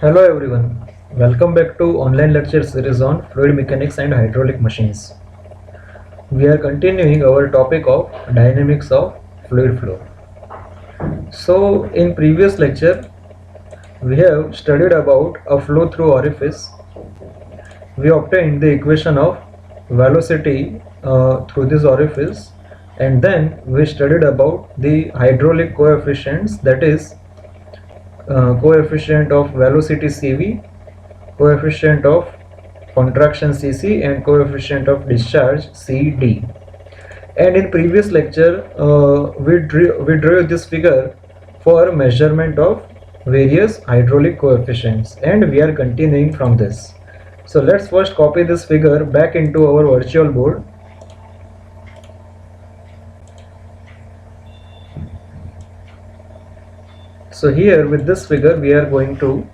Hello everyone, welcome back to online lecture series on fluid mechanics and hydraulic machines. We are continuing our topic of dynamics of fluid flow. So in previous lecture we have studied about a flow through orifice. We obtained the equation of velocity through this orifice, and then we studied about the hydraulic coefficients, that is coefficient of velocity Cv, coefficient of contraction Cc, and coefficient of discharge Cd. And in previous lecture we drew this figure for measurement of various hydraulic coefficients, and we are continuing from this. So let's first copy this figure back into our virtual board. So here with this figure we are going to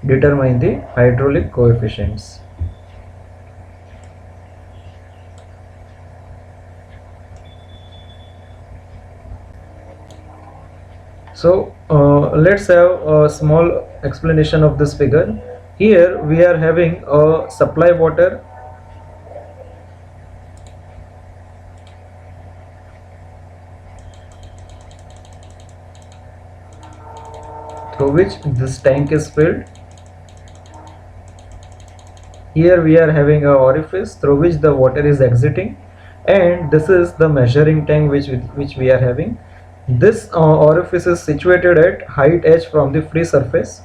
determine the hydraulic coefficients. So let's have a small explanation of this figure. Here we are having a supply water through which this tank is filled. Here we are having a orifice through which the water is exiting, and this is the measuring tank which we are having. This orifice is situated at height h from the free surface,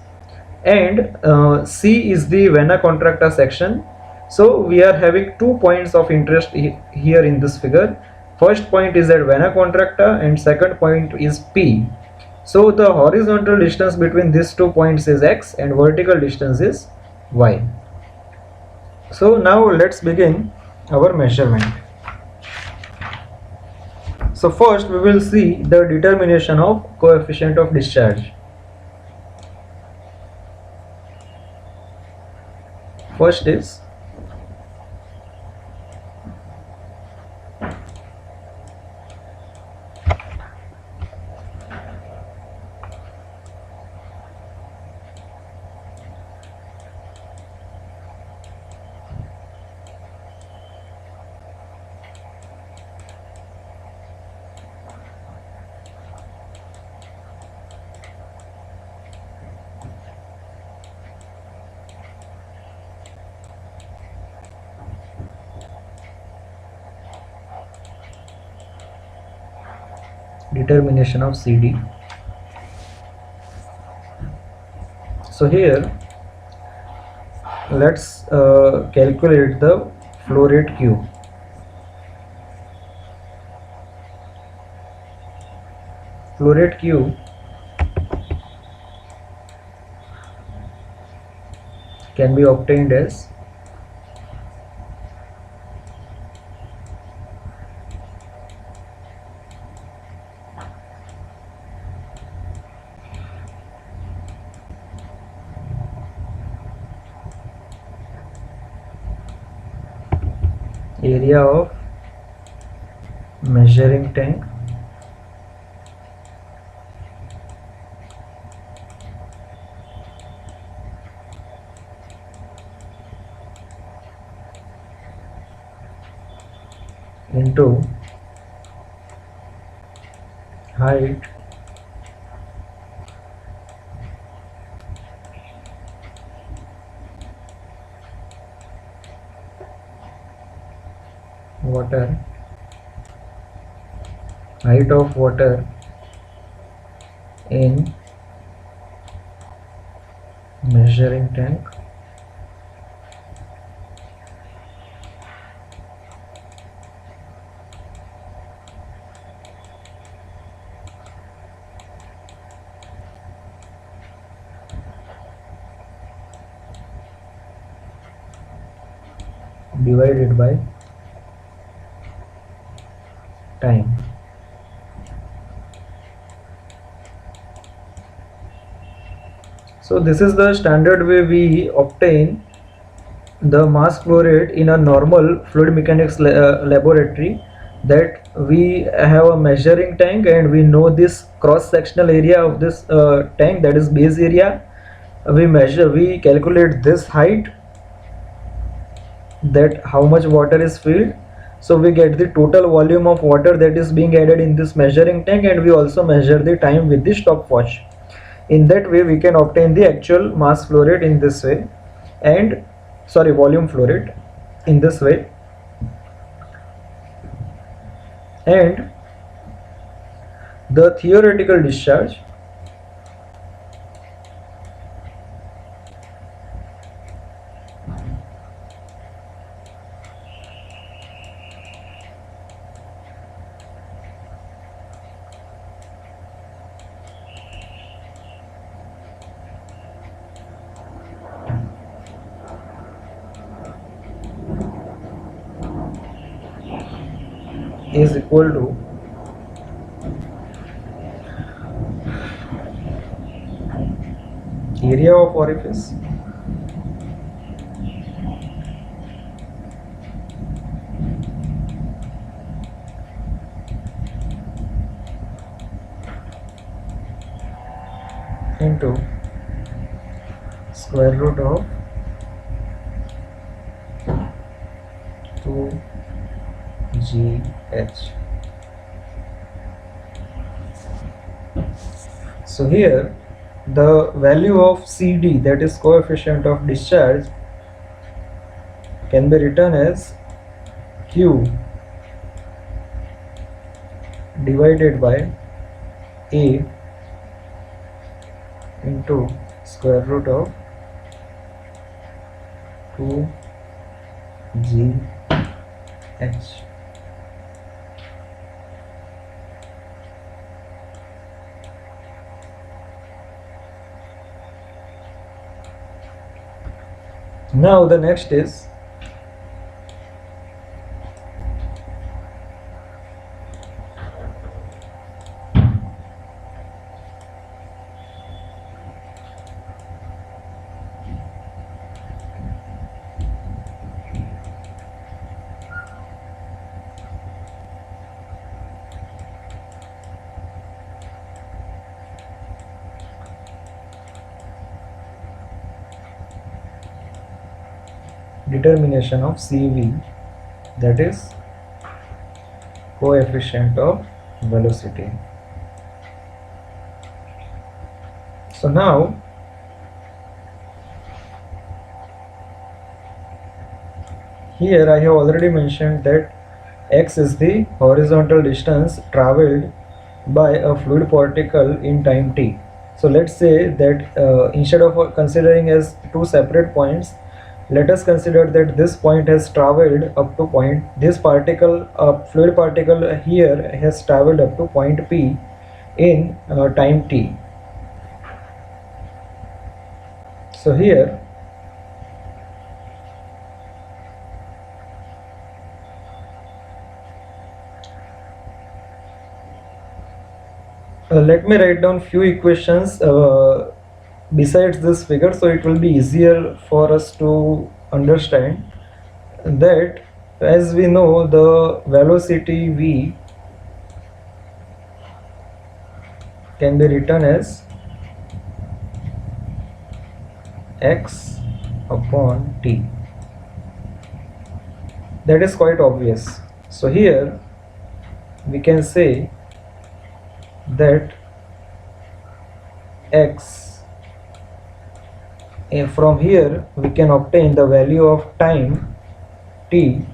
and C is the vena contracta section. So we are having 2 points of interest here in this figure. First point is at vena contracta and second point is P. So the horizontal distance between these 2 points is x and vertical distance is y. So now let's begin our measurement. So first we will see the determination of coefficient of discharge. First is determination of CD. So here let's calculate the flow rate Q. Flow rate Q can be obtained as area of measuring tank into height water, height of water in measuring tank divided by time. So this is the standard way we obtain the mass flow rate in a normal fluid mechanics laboratory, that we have a measuring tank and we know this cross sectional area of this tank, that is base area, we calculate this height, that how much water is filled. So we get the total volume of water that is being added in this measuring tank, and we also measure the time with the stopwatch. In that way we can obtain the actual mass flow rate in this way, and volume flow rate in this way. And the theoretical discharge is equal to area of orifice into square root of 2GH. So here the value of CD, that is coefficient of discharge, can be written as Q divided by A into square root of 2GH. Now the next is determination of CV, that is coefficient of velocity. So now here I have already mentioned that x is the horizontal distance traveled by a fluid particle in time t. So let's say that instead of considering as two separate points, let us consider that this point has traveled up to point, this particle, fluid particle here has traveled up to point P in time t. So here let me write down few equations besides this figure, so it will be easier for us to understand that. As we know, the velocity v can be written as x upon t. That is quite obvious. So here we can say that x, and from here we can obtain the value of time t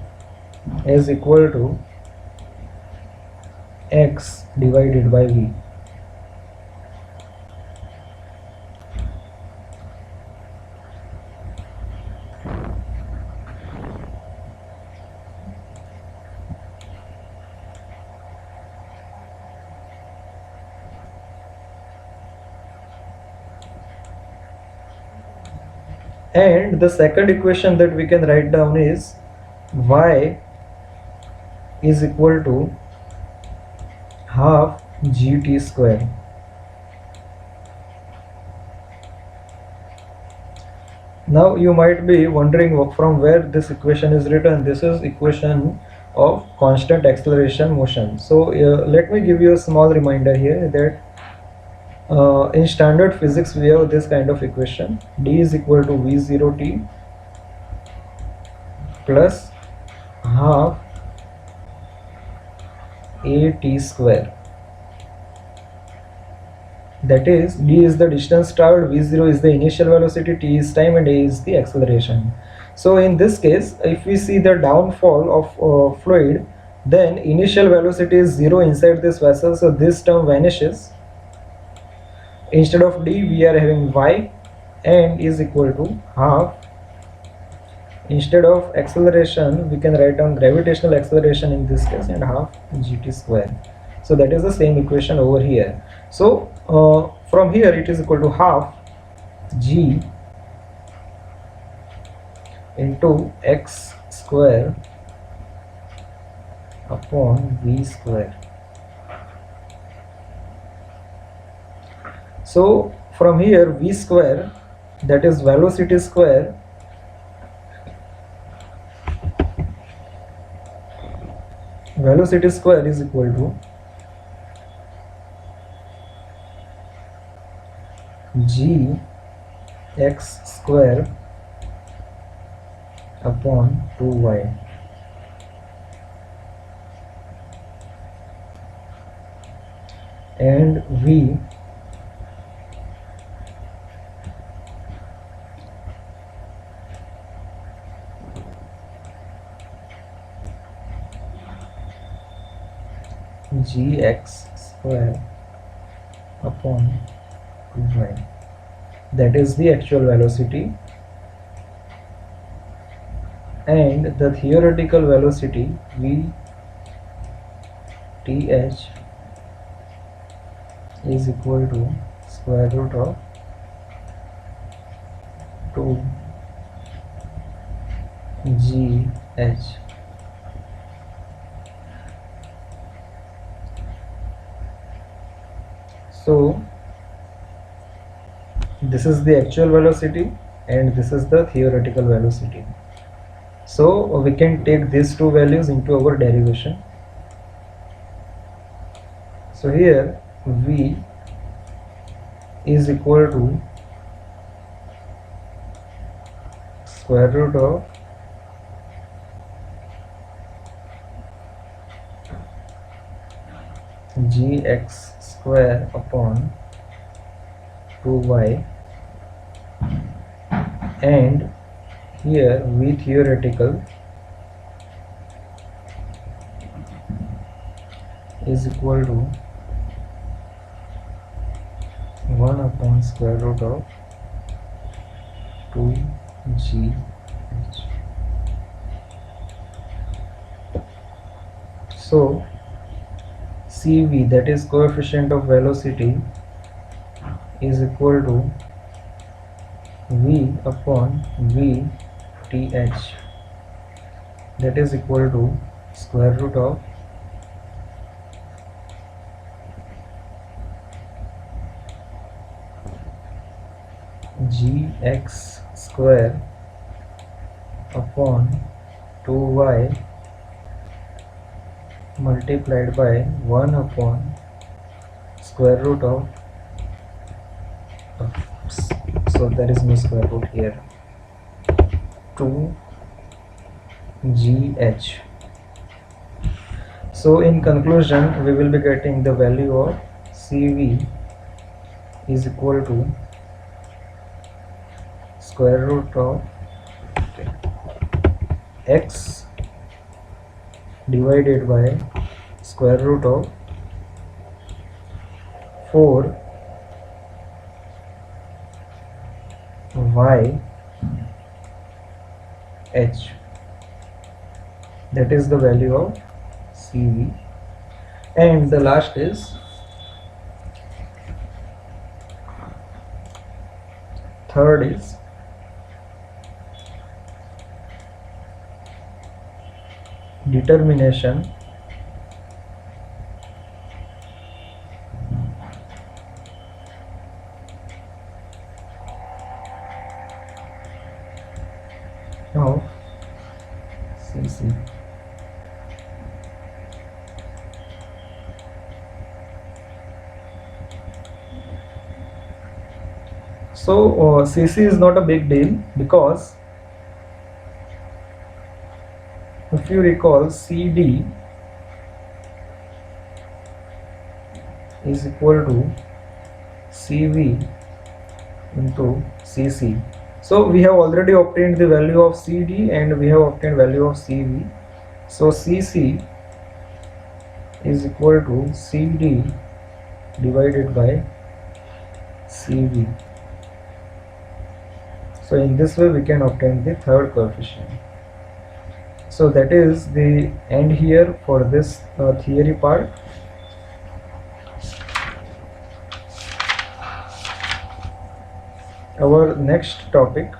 is equal to x divided by v. And the second equation that we can write down is y is equal to half gt square. Now you might be wondering from where this equation is written. This is equation of constant acceleration motion. So let me give you a small reminder here that In standard physics we have this kind of equation: d is equal to v0t plus half at square. That is, d is the distance traveled, v0 is the initial velocity, t is time, and a is the acceleration. So in this case, if we see the downfall of fluid, then initial velocity is 0 inside this vessel, so this term vanishes. Instead of d we are having y, and is equal to half. Instead of acceleration we can write down gravitational acceleration in this case, and half gt square. So that is the same equation over here. So from here it is equal to half g into x square upon v square. So from here v square, that is velocity square, is equal to g x square upon 2y. And v gx square upon 2y. That is the actual velocity, and the theoretical velocity v th is equal to square root of 2 g h. So this is the actual velocity and this is the theoretical velocity. So we can take these two values into our derivation. So here v is equal to square root of gx square upon 2y, and here v theoretical is equal to 1 upon square root of 2gh. So CV, that is coefficient of velocity, is equal to v upon v th, that is equal to square root of gx square upon 2y multiplied by 1 upon square root of so there is no square root here, 2gh. So in conclusion, we will be getting the value of CV is equal to square root of x divided by square root of 4 y h, that is the value of CV. And the last is third is determination of CC. So CC is not a big deal, because if you recall, CD is equal to CV into CC. So we have already obtained the value of CD and we have obtained value of CV. So CC is equal to CD divided by CV. So in this way we can obtain the third coefficient. So that is the end here for this theory part. Our next topic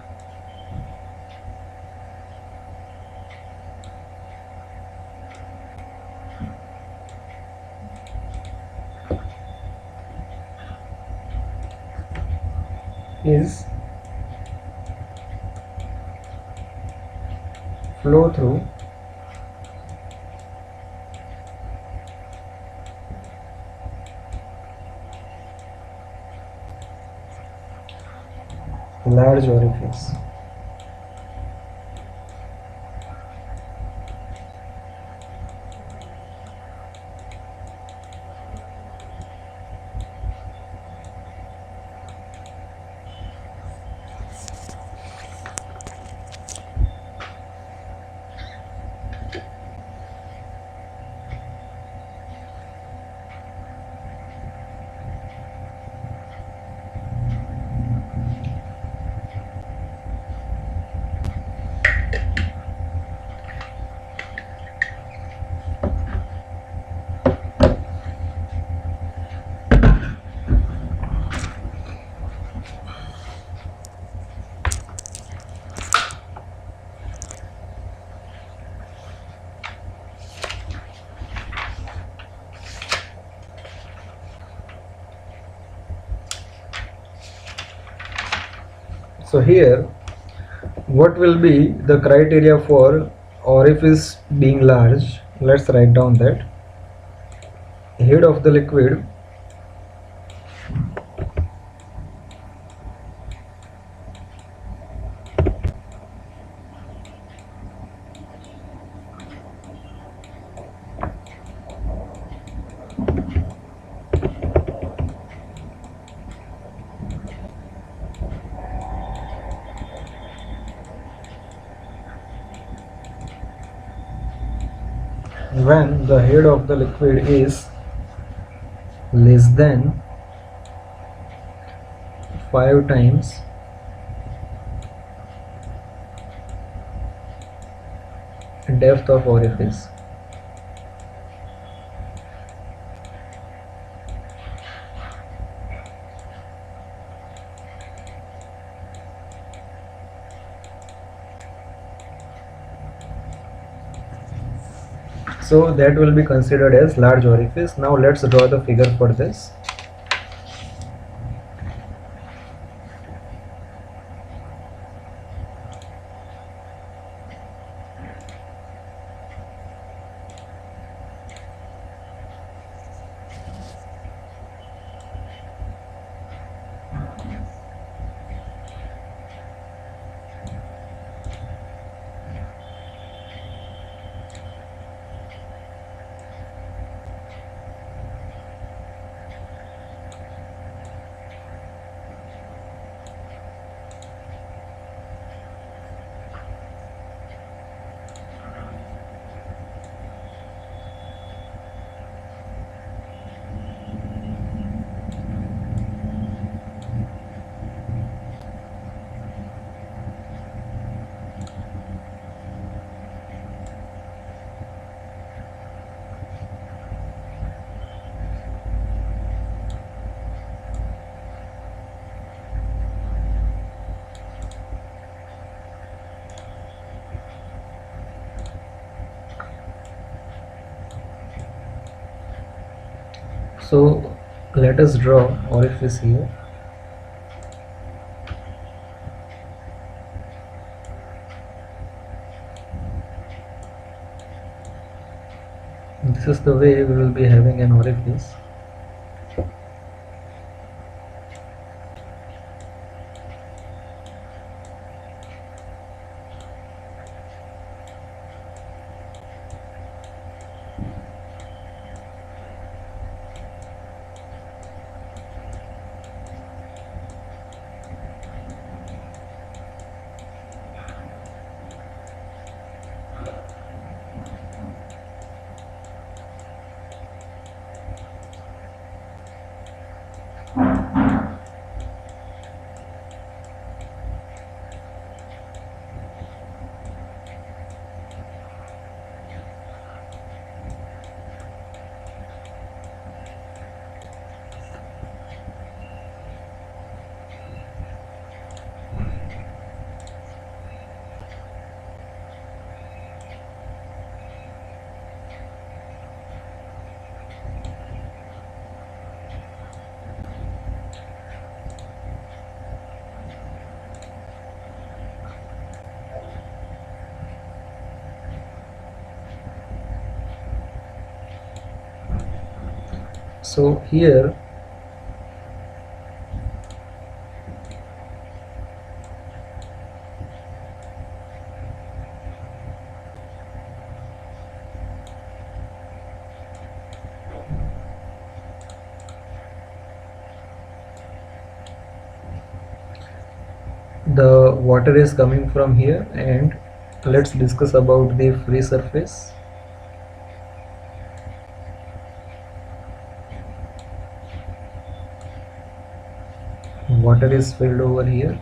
is flow through large orifice. So here, what will be the criteria for orifice being large? Let's write down that. Head of the liquid when the head of the liquid is less than 5 times depth of orifice. So that will be considered as large orifice. Now let's draw the figure for this. So let us draw orifice here. This is the way we will be having an orifice. So here the water is coming from here, and let's discuss about the free surface. Water is filled over here,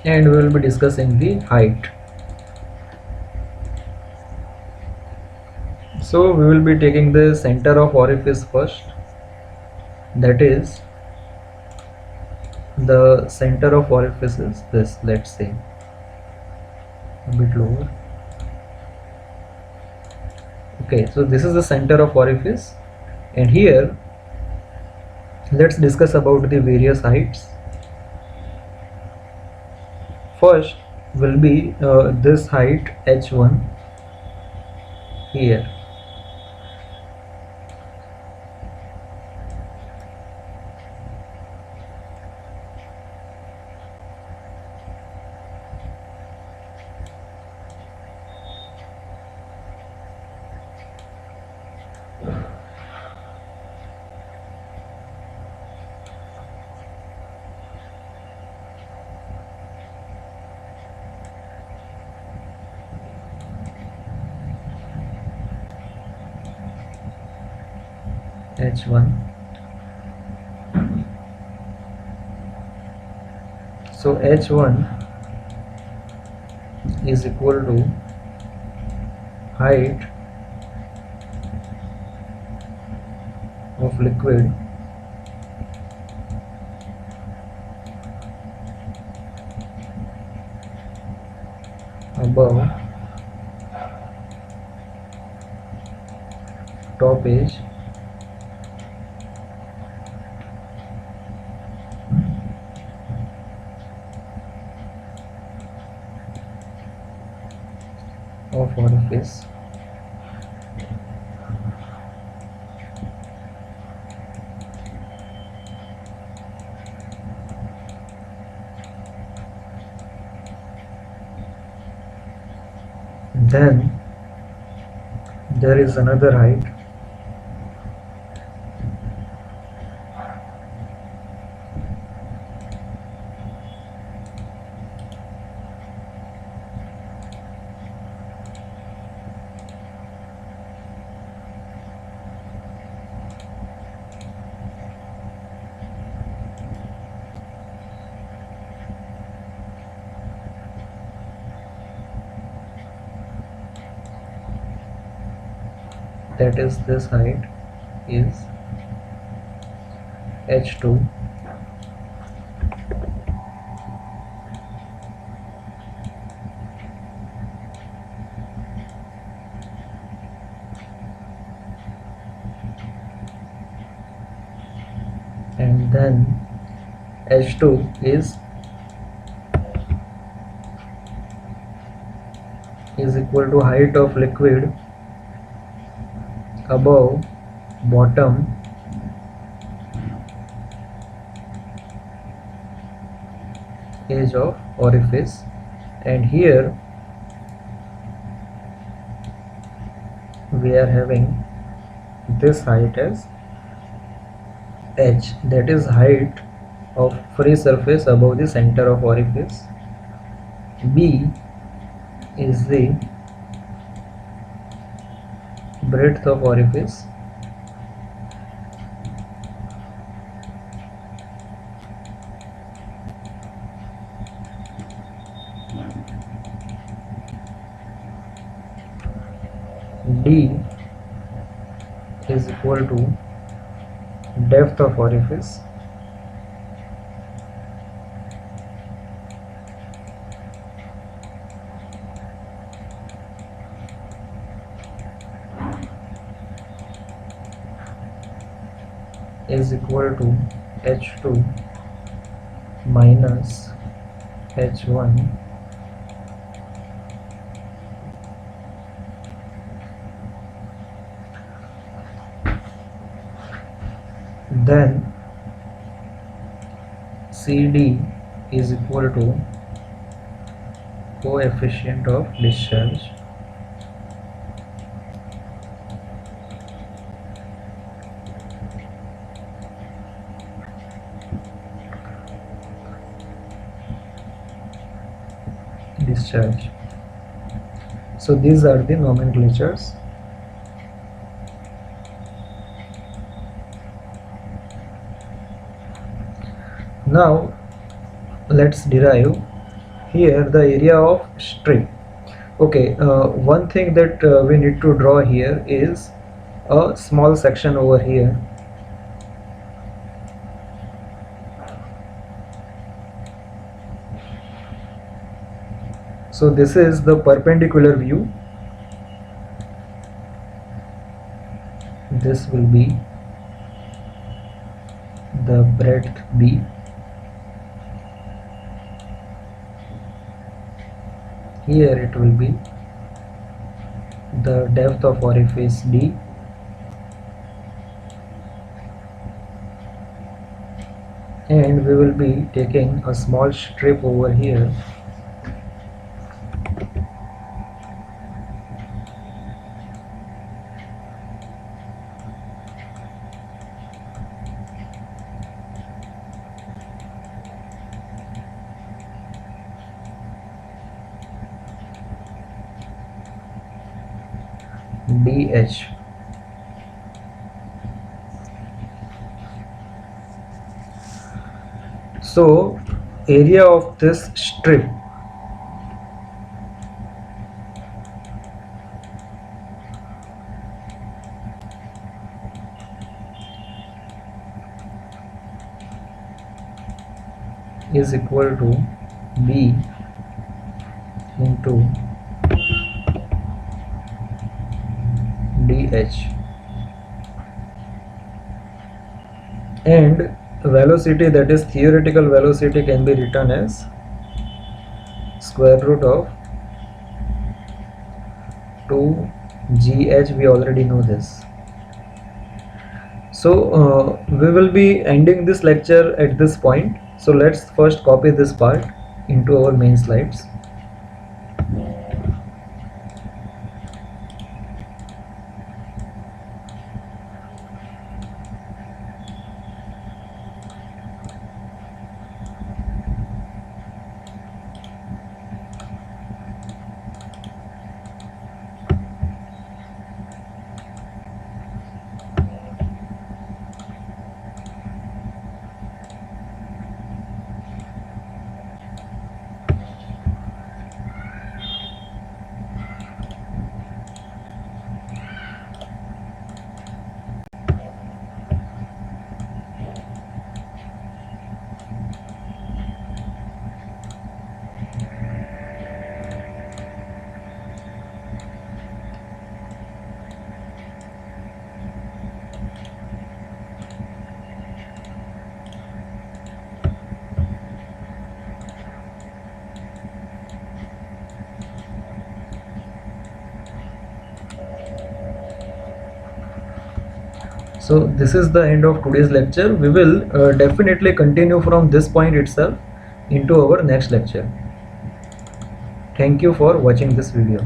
and we will be discussing the height. So we will be taking the center of orifice first, that is the center of orifice is this, let's say a bit lower. Okay, so this is the center of orifice, and here let's discuss about the various heights. First will be this height h1 here. H1. So H1 is equal to height of liquid above top edge of orifice then there is another height that is this height is h2 and then h2 is equal to height of liquid above bottom edge of orifice, and here we are having this height as h, that is height of free surface above the center of orifice. B is the breadth of orifice, D is equal to depth of orifice, is equal to h2 minus h1 then CD is equal to coefficient of discharge so these are the nomenclatures. Now let's derive here the area of strip. Okay, one thing that we need to draw here is a small section over here. So this is the perpendicular view. This will be the breadth B. Here it will be the depth of orifice D. And we will be taking a small strip over here. DH. So area of this strip is equal to B into DH, and velocity, that is theoretical velocity, can be written as square root of 2gh. We already know this. So we will be ending this lecture at this point. So let's first copy this part into our main slides. So this is the end of today's lecture. We will definitely continue from this point itself into our next lecture. Thank you for watching this video.